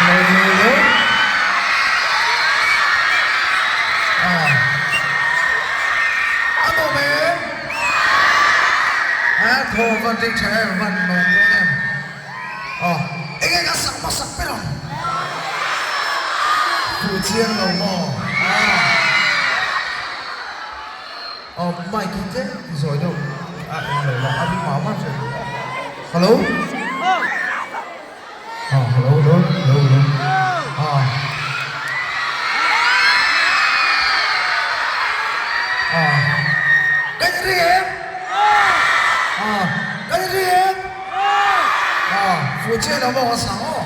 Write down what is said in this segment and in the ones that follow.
Hello. Alo mẹ. Thô văn trinh trẻ văn nồng của em. Anh em đã sắp biết rồi. Phụ chiên lầu mò. Mày kinh tế rồi đâu. Rồi là anh máu mắt rồi. Hello. Hello. Cái gì em? Cái gì em? Phụ chiên lầu mò sao?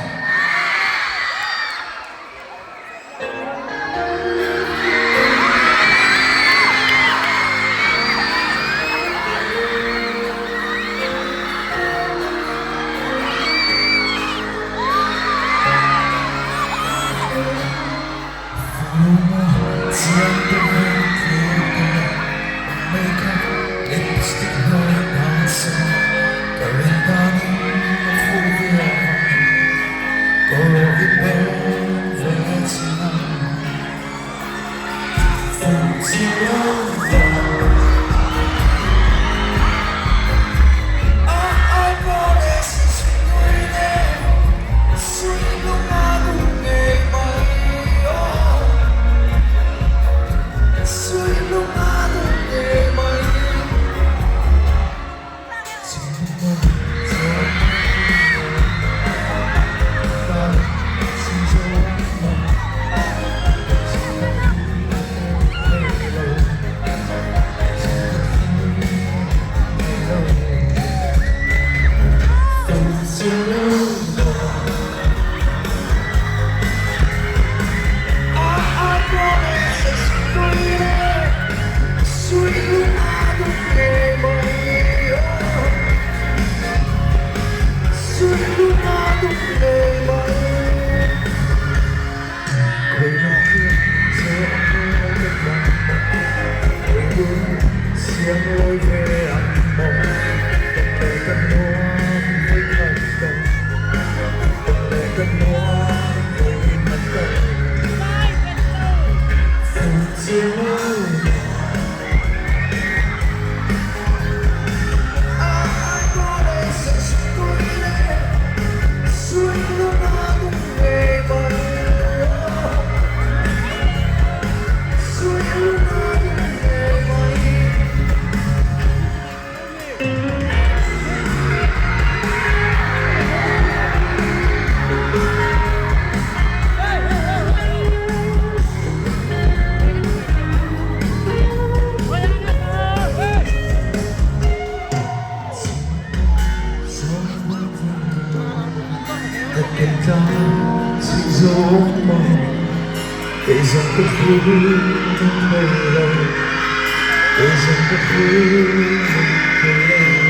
Isn't the feeling